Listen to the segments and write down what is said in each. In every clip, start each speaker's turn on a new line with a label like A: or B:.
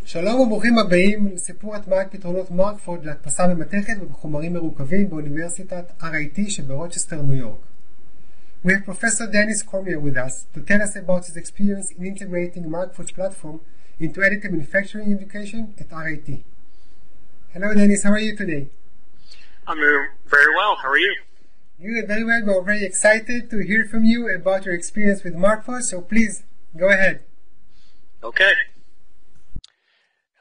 A: שלום וברוכים הבאים לסיפור הטמעת פתרונות מרקפורד להדפסה ממתכת ובחומרים מרוכבים באוניברסיטת RIT שברוצ'סטר, ניו יורק. We have Professor Dennis Cormier with us to tell us about his experience in integrating Markforged platform into additive manufacturing education at RIT. Hello Dennis, how are you today?
B: I'm doing very well. How are you?
A: Good, very well. We're very excited to hear from you about your experience with Markforged, so please go ahead.
B: Okay.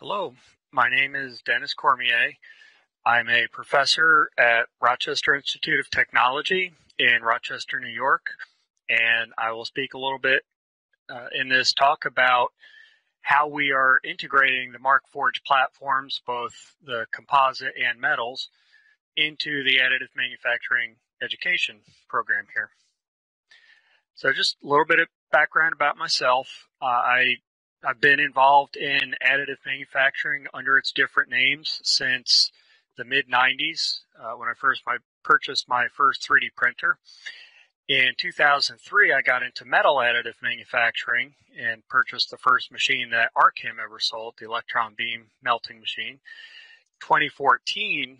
B: Hello, my name is Dennis Cormier. I'm a professor at Rochester Institute of Technology in Rochester, New York, and I will speak a little bit in this talk about how we are integrating the Markforged platforms, both the composite and metals, into the additive manufacturing education program here. So just a little bit of background about myself. I've been involved in additive manufacturing under its different names since the mid-90s when I purchased my first 3D printer. In 2003, I got into metal additive manufacturing and purchased the first machine that Archem ever sold, the electron beam melting machine. 2014,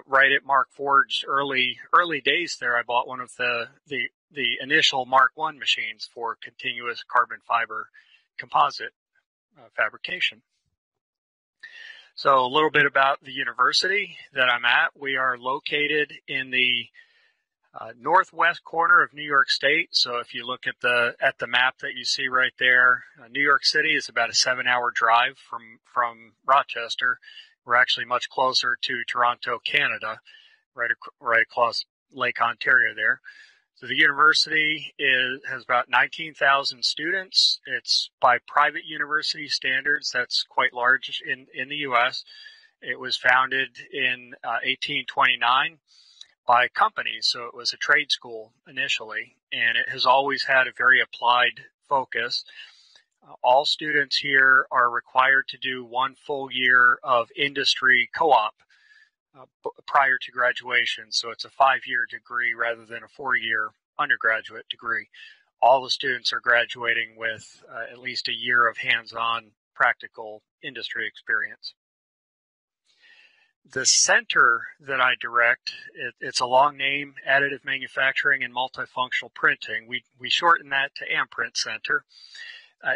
B: right at Markforged's early days there, I bought one of the initial Mark I machines for continuous carbon fiber composite fabrication. So a little bit about the university that I'm at. We are located in the northwest corner of New York State. So if you look at the map that you see right there, New York City is about a 7-hour drive from Rochester. We're actually much closer to Toronto, Canada, right across Lake Ontario there. So the university has about 19,000 students. It's by private university standards. That's quite large in the U.S. It was founded in 1829 by companies, so it was a trade school initially, and it has always had a very applied focus. All students here are required to do 1 full year of industry co-op prior to graduation, so it's a 5-year degree rather than a 4-year undergraduate degree. All the students are graduating with at least a year of hands-on practical industry experience. The center that I direct, it's a long name, Additive Manufacturing and Multifunctional Printing. We shorten that to AMPRINT Center.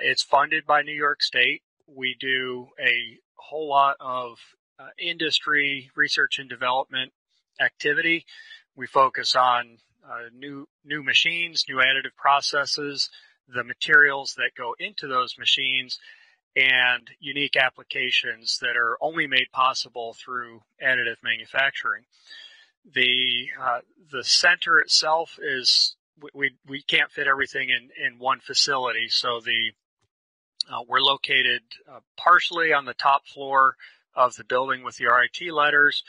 B: It's funded by New York State. We do a whole lot of industry research and development activity. We focus on new machines, new additive processes, the materials that go into those machines, and unique applications that are only made possible through additive manufacturing. The center itself is we can't fit everything in one facility, so we're located partially on the top floor of the building with the RIT letters,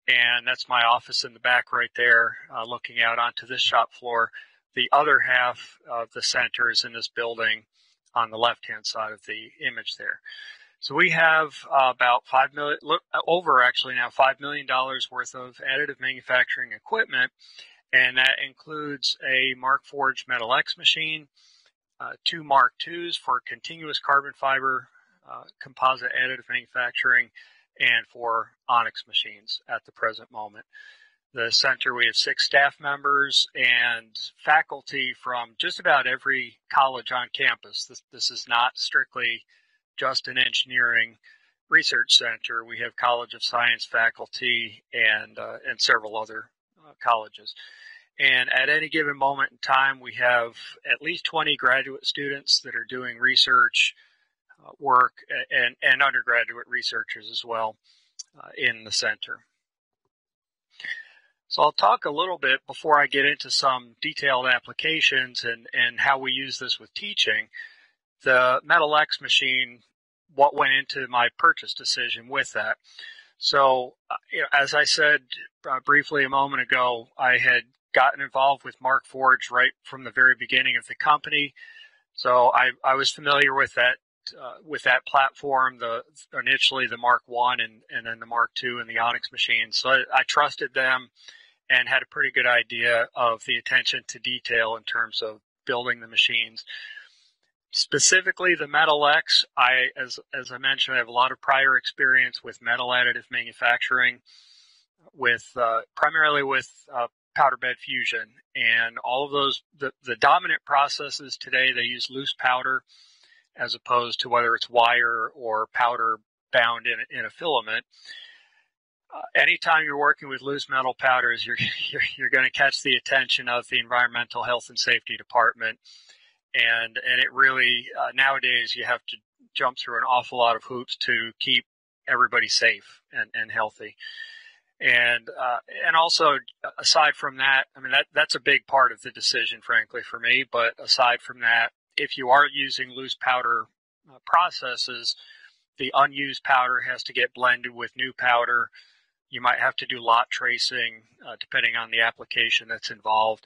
B: and that's my office in the back right there, looking out onto this shop floor. The other half of the center is in this building on the left-hand side of the image there. So we have about $5 million worth of additive manufacturing equipment, and that includes a Markforged Metal X machine, 2 Mark IIs for continuous carbon fiber composite additive manufacturing, and 4 Onyx machines at the present moment. The center, we have 6 staff members and faculty from just about every college on campus. This is not strictly just an engineering research center. We have College of Science faculty and several other colleges. And at any given moment in time, we have at least 20 graduate students that are doing research work and undergraduate researchers as well in the center. So I'll talk a little bit before I get into some detailed applications and how we use this with teaching. The Metal X machine, what went into my purchase decision with that. So as I said briefly a moment ago, I had gotten involved with Markforged right from the very beginning of the company. So I was familiar with that platform, initially the Mark I and then the Mark II and the Onyx machines. So I trusted them and had a pretty good idea of the attention to detail in terms of building the machines. Specifically, the Metal X, as I mentioned, I have a lot of prior experience with metal additive manufacturing, with primarily with powder bed fusion, and all of those. The dominant processes today, they use loose powder as opposed to whether it's wire or powder bound in a filament. Anytime you're working with loose metal powders, you're going to catch the attention of the Environmental Health and Safety Department, and it really nowadays you have to jump through an awful lot of hoops to keep everybody safe and healthy. And also, aside from that, I mean, that's a big part of the decision, frankly, for me. But aside from that, if you are using loose powder processes, the unused powder has to get blended with new powder. You might have to do lot tracing, depending on the application that's involved,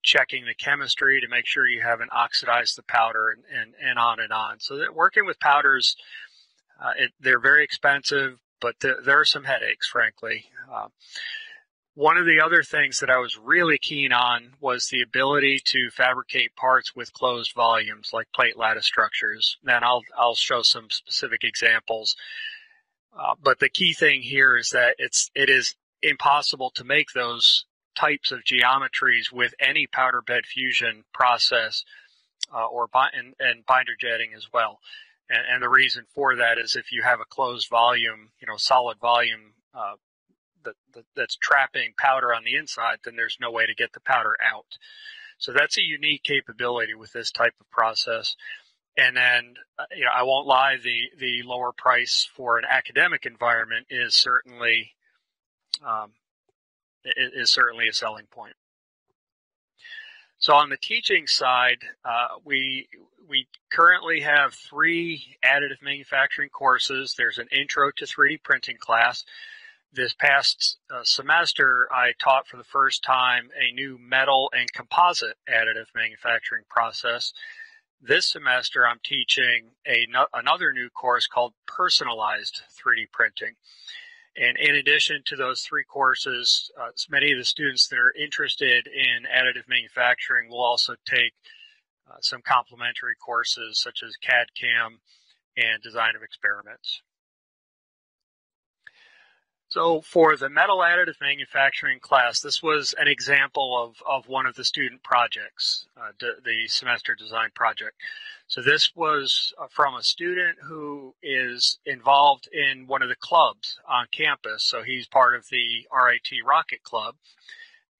B: checking the chemistry to make sure you haven't oxidized the powder, and on and on. So that working with powders, they're very expensive, but there are some headaches, frankly. One of the other things that I was really keen on was the ability to fabricate parts with closed volumes, like plate lattice structures. And I'll show some specific examples. But the key thing here is that it is impossible to make those types of geometries with any powder bed fusion process, and binder jetting as well. And the reason for that is if you have a closed volume, solid volume that's trapping powder on the inside, then there's no way to get the powder out. So that's a unique capability with this type of process. And then, I won't lie, the lower price for an academic environment is certainly a selling point. So on the teaching side, we currently have 3 additive manufacturing courses. There's an intro to 3D printing class. This past semester, I taught for the first time a new metal and composite additive manufacturing process. This semester, I'm teaching another new course called personalized 3D printing. And in addition to those 3 courses, many of the students that are interested in additive manufacturing will also take some complementary courses such as CAD/CAM and design of experiments. So for the metal additive manufacturing class, this was an example of one of the student projects, the semester design project. So this was from a student who is involved in one of the clubs on campus. So he's part of the RIT Rocket Club.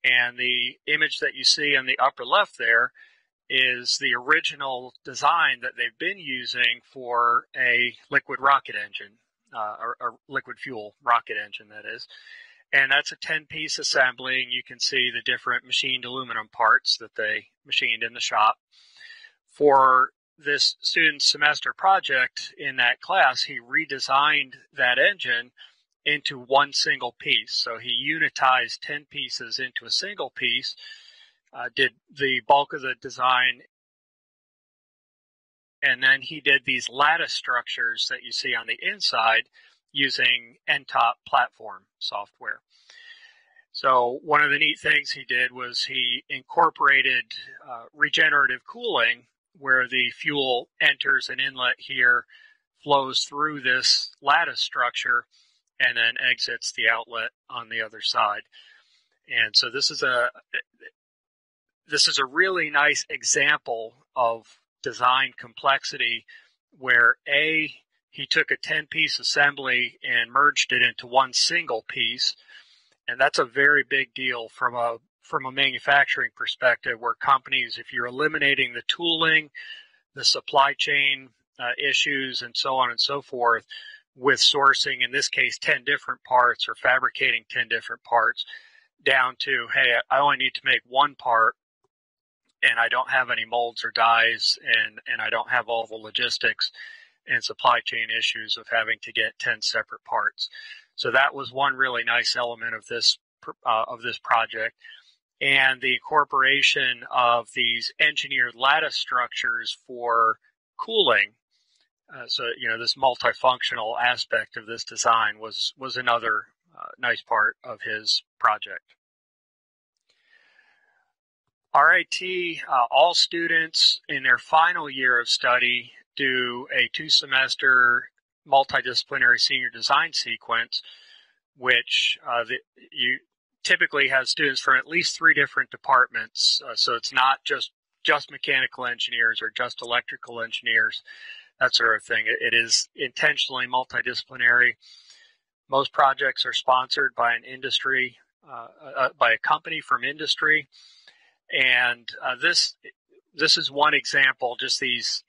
B: And the image that you see on the upper left there is the original design that they've been using for a liquid rocket engine. A liquid fuel rocket engine, that is. And that's a 10-piece assembly, and you can see the different machined aluminum parts that they machined in the shop. For this student's semester project in that class, he redesigned that engine into one single piece. So he unitized 10 pieces into a single piece, did the bulk of the design, and then he did these lattice structures that you see on the inside using NTOP platform software. So one of the neat things he did was he incorporated regenerative cooling, where the fuel enters an inlet here, flows through this lattice structure, and then exits the outlet on the other side. And so this is a really nice example of design complexity where he took a 10-piece assembly and merged it into one single piece, and that's a very big deal from a manufacturing perspective, where companies, if you're eliminating the tooling, the supply chain issues, and so on and so forth, with sourcing, in this case, 10 different parts or fabricating 10 different parts, down to, hey, I only need to make one part, and I don't have any molds or dies, and I don't have all the logistics and supply chain issues of having to get 10 separate parts. So that was one really nice element of this project. And the incorporation of these engineered lattice structures for cooling. So this multifunctional aspect of this design was another nice part of his project. RIT, all students in their final year of study do a 2-semester multidisciplinary senior design sequence, which you typically have students from at least 3 different departments. So it's not just mechanical engineers or just electrical engineers, that sort of thing. It is intentionally multidisciplinary. Most projects are sponsored by an industry, by a company from industry. And this is one example, just these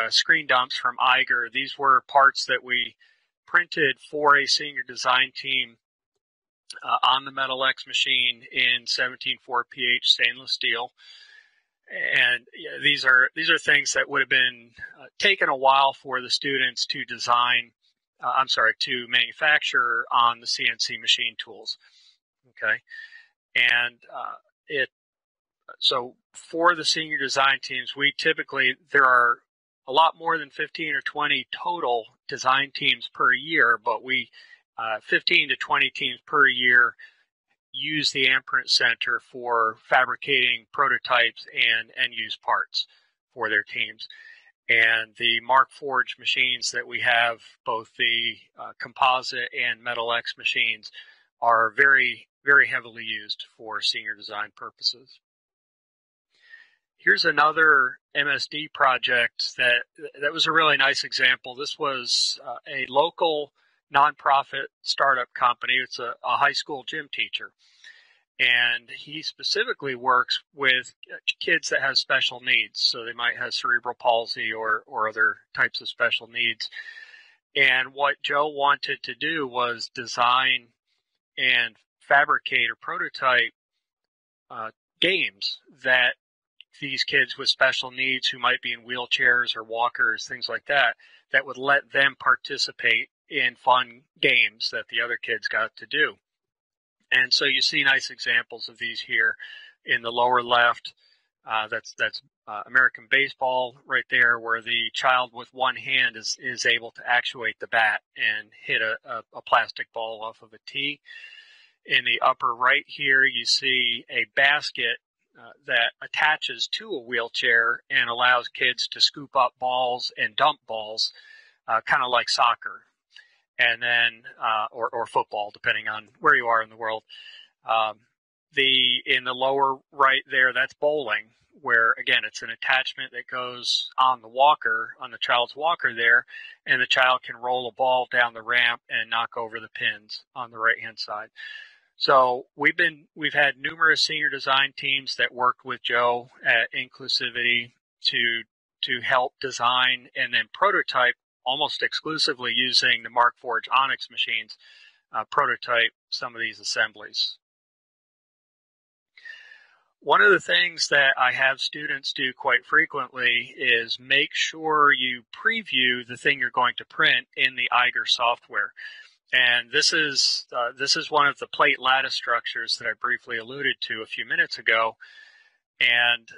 B: screen dumps from Eiger. These were parts that we printed for a senior design team on the Metal X machine in 17.4 pH stainless steel. And these are things that would have been taken a while for the students to design, to manufacture on the CNC machine tools. Okay, and so for the senior design teams, there are a lot more than 15 or 20 total design teams per year, but 15 to 20 teams per year use the Amprint Center for fabricating prototypes and end-use parts for their teams. And the Markforged machines that we have, both the composite and Metal X machines, are very, very heavily used for senior design purposes. Here's another MSD project that was a really nice example. This was a local nonprofit startup company. It's a high school gym teacher. And he specifically works with kids that have special needs. So they might have cerebral palsy or other types of special needs. And what Joe wanted to do was design and fabricate or prototype games that these kids with special needs who might be in wheelchairs or walkers, things like that would let them participate in fun games that the other kids got to do. And so you see nice examples of these here in the lower left. That's American baseball right there, where the child with one hand is able to actuate the bat and hit a plastic ball off of a tee. In the upper right here, you see a basket that attaches to a wheelchair and allows kids to scoop up balls and dump balls, kind of like soccer, and then or football, depending on where you are in the world. In the lower right there, that's bowling, where again it's an attachment that goes on the child's walker there, and the child can roll a ball down the ramp and knock over the pins on the right hand side. So we've had numerous senior design teams that worked with Joe at Inclusivity to help design and then prototype almost exclusively using the Markforged Onyx machines, prototype some of these assemblies. One of the things that I have students do quite frequently is make sure you preview the thing you're going to print in the Eiger software. And this is one of the plate lattice structures that I briefly alluded to a few minutes ago. And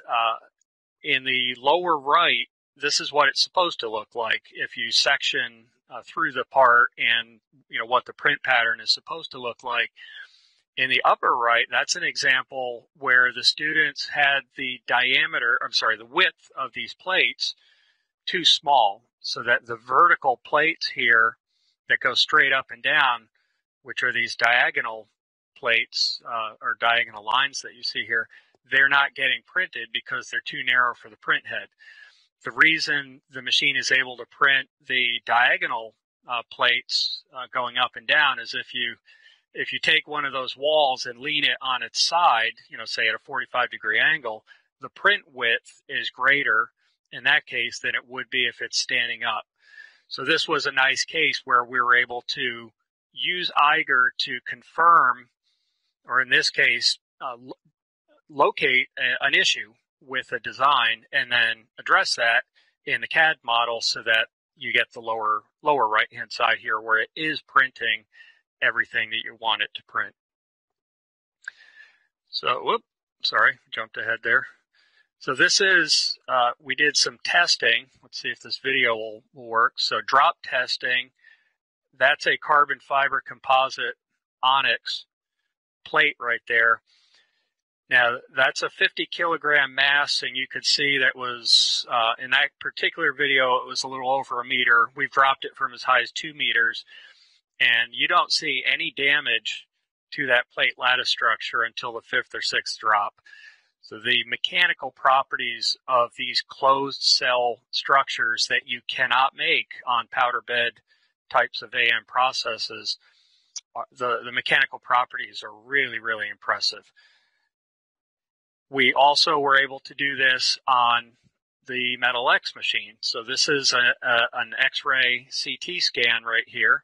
B: in the lower right, this is what it's supposed to look like if you section through the part, and what the print pattern is supposed to look like. In the upper right, that's an example where the students had the width of these plates too small, so that the vertical plates here that go straight up and down, which are these diagonal plates or diagonal lines that you see here, they're not getting printed because they're too narrow for the print head. The reason the machine is able to print the diagonal plates going up and down is if you take one of those walls and lean it on its side, say at a 45-degree angle, the print width is greater in that case than it would be if it's standing up. So this was a nice case where we were able to use Eiger to confirm, or in this case, locate an issue with a design and then address that in the CAD model so that you get the lower right-hand side here where it is printing everything that you want it to print. So, jumped ahead there. So this is, we did some testing. Let's see if this video will work. So drop testing, that's a carbon fiber composite Onyx plate right there. Now, that's a 50-kilogram mass, and you could see that was, in that particular video, it was a little over a meter. We've dropped it from as high as 2 meters, and you don't see any damage to that plate lattice structure until the 5th or 6th drop. So the mechanical properties of these closed cell structures that you cannot make on powder bed types of AM processes, the mechanical properties are really, really impressive. We also were able to do this on the Metal X machine. So this is an X-ray CT scan right here.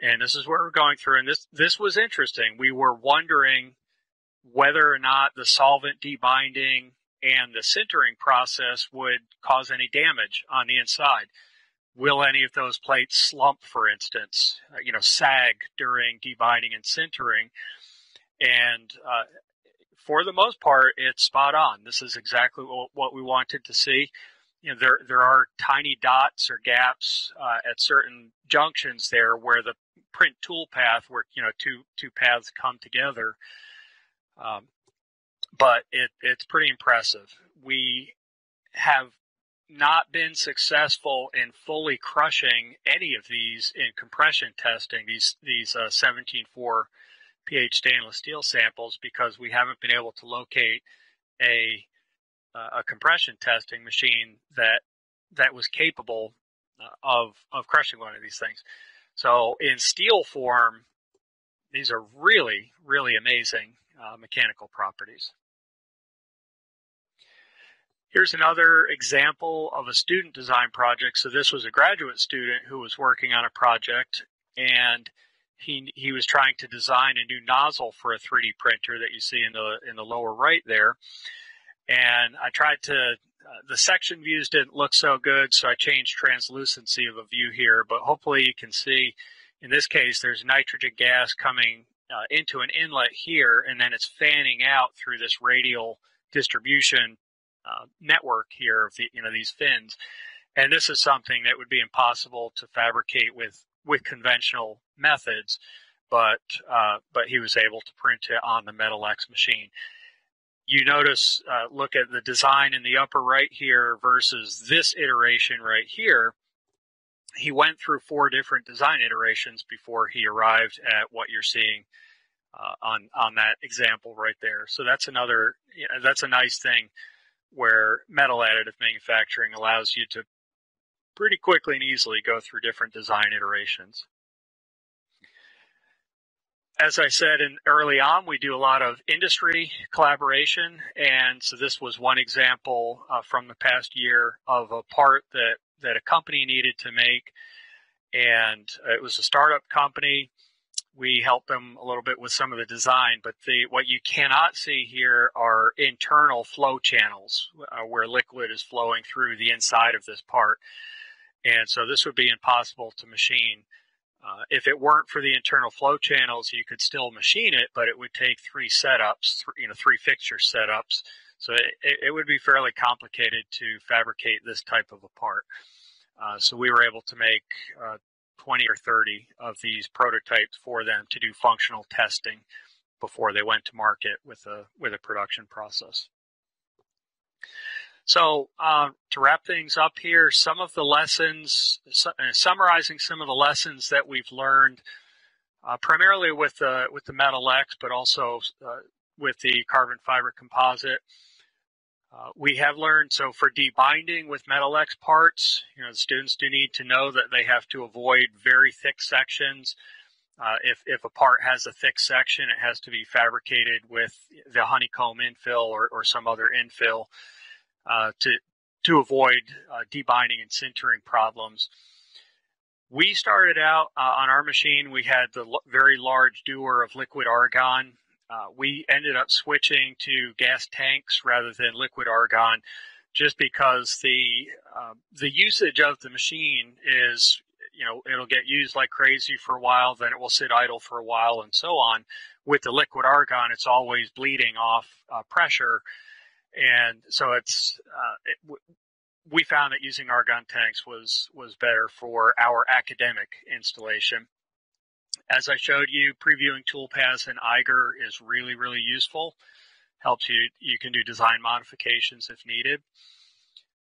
B: And this is where we're going through. And this was interesting. We were wondering whether or not the solvent debinding and the sintering process would cause any damage on the inside. Will any of those plates slump, for instance, sag during debinding and sintering? And for the most part, it's spot on. This is exactly what we wanted to see. There are tiny dots or gaps at certain junctions there where the print tool path, where two paths come together. But it's pretty impressive. We have not been successful in fully crushing any of these in compression testing, these 17.4 pH stainless steel samples, because we haven't been able to locate a compression testing machine that was capable of crushing one of these things. So in steel form, these are really, really amazing mechanical properties. Here's another example of a student design project. So this was a graduate student who was working on a project, and he was trying to design a new nozzle for a 3D printer that you see in the lower right there. And I tried to, the section views didn't look so good, so I changed translucency of a view here. But hopefully you can see, in this case, there's nitrogen gas coming into an inlet here, and then it's fanning out through this radial distribution network here of these fins. And this is something that would be impossible to fabricate with conventional methods, but he was able to print it on the Metal X machine. You notice, look at the design in the upper right here versus this iteration right here. He went through 4 different design iterations before he arrived at what you're seeing on that example right there. So that's that's a nice thing where metal additive manufacturing allows you to pretty quickly and easily go through different design iterations. As I said early on, we do a lot of industry collaboration, and so this was one example from the past year of a part that a company needed to make, and it was a startup company. We helped them a little bit with some of the design, but what you cannot see here are internal flow channels where liquid is flowing through the inside of this part. And so this would be impossible to machine. If it weren't for the internal flow channels, you could still machine it, but it would take 3 setups, 3 fixture setups. So it would be fairly complicated to fabricate this type of a part. So we were able to make 20 or 30 of these prototypes for them to do functional testing before they went to market with a production process. So to wrap things up here, some of the lessons, summarizing some of the lessons that we've learned, primarily with the Metal X, but also with the carbon fiber composite. We have learned, so for debinding with Metal X parts, the students do need to know that they have to avoid very thick sections. If a part has a thick section, it has to be fabricated with the honeycomb infill or some other infill to avoid debinding and sintering problems. We started out on our machine, we had the very large dewar of liquid argon. We ended up switching to gas tanks rather than liquid argon, just because the usage of the machine is, it'll get used like crazy for a while, then it will sit idle for a while, and so on. With the liquid argon, it's always bleeding off pressure, and so we found that using argon tanks was better for our academic installation. As I showed you, previewing tool paths in Eiger is really, really useful. helps you can do design modifications if needed.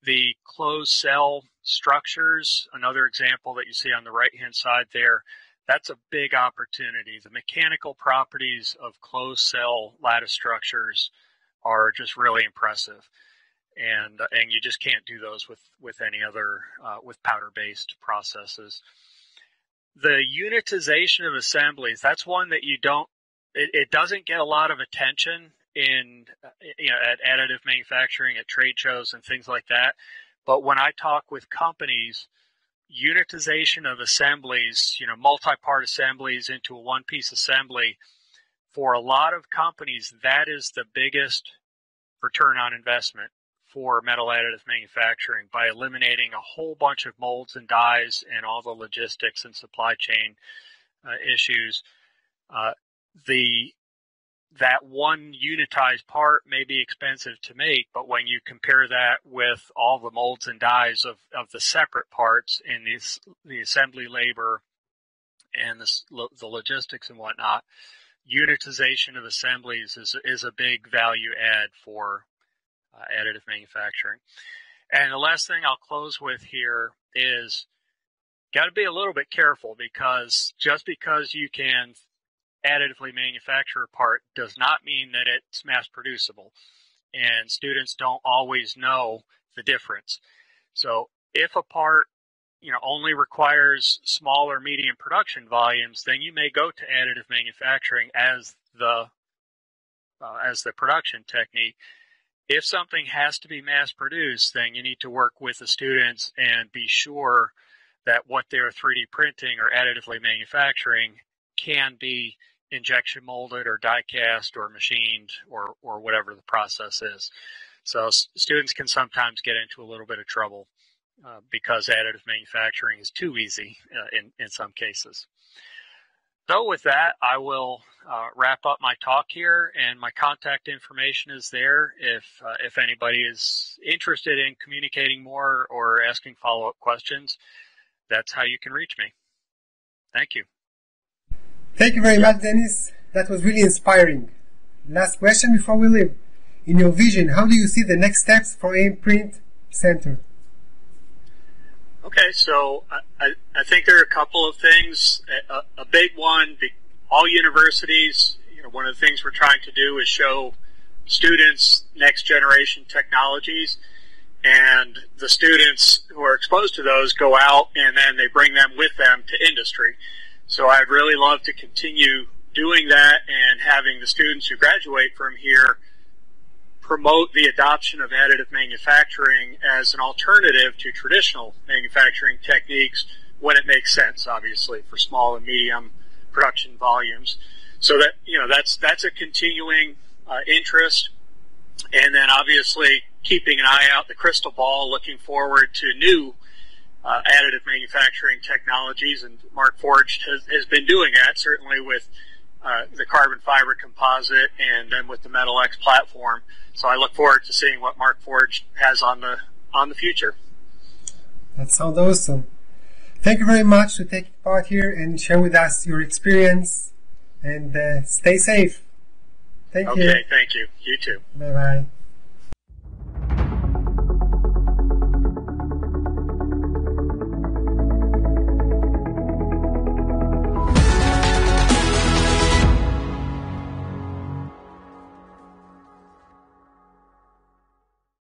B: The closed cell structures, another example that you see on the right-hand side there, that's a big opportunity. The mechanical properties of closed cell lattice structures are just really impressive. And you just can't do those with any other, with powder-based processes. The unitization of assemblies, that's one that it doesn't get a lot of attention at additive manufacturing, at trade shows and things like that. But when I talk with companies, unitization of assemblies, multi-part assemblies into a one-piece assembly, for a lot of companies, that is the biggest return on investment for metal additive manufacturing, by eliminating a whole bunch of molds and dies and all the logistics and supply chain issues. That one unitized part may be expensive to make, but when you compare that with all the molds and dies of the separate parts and the assembly labor and the logistics and whatnot, unitization of assemblies is a big value add for additive manufacturing. And the last thing I'll close with here is got to be a little bit careful, because just because you can additively manufacture a part does not mean that it's mass producible, and students don't always know the difference. So if a part only requires small or medium production volumes, then you may go to additive manufacturing as the production technique. If something has to be mass produced, then you need to work with the students and be sure that what they're 3D printing or additively manufacturing can be injection molded or die cast or machined or whatever the process is. So students can sometimes get into a little bit of trouble because additive manufacturing is too easy in some cases. So with that, I will wrap up my talk here, and my contact information is there if anybody is interested in communicating more or asking follow-up questions. That's how you can reach me. Thank you.
A: Thank you very much, Dennis. That was really inspiring. Last question before we leave. In your vision, how do you see the next steps for AIM Print Center?
B: Okay, so I think there are a couple of things. A big one, all universities, one of the things we're trying to do is show students next generation technologies, and the students who are exposed to those go out and then they bring them with them to industry. So I'd really love to continue doing that and having the students who graduate from here promote the adoption of additive manufacturing as an alternative to traditional manufacturing techniques when it makes sense, obviously, for small and medium production volumes. So that, that's a continuing interest. And then obviously keeping an eye out the crystal ball, looking forward to new additive manufacturing technologies, and Markforged has been doing that, certainly with the carbon fiber composite and then with the Metal X platform. So I look forward to seeing what Markforged has on the future.
A: That sounds awesome. Thank you very much for taking part here and share with us your experience, and stay safe. Thank you.
B: Okay, thank you. You too.
A: Bye-bye.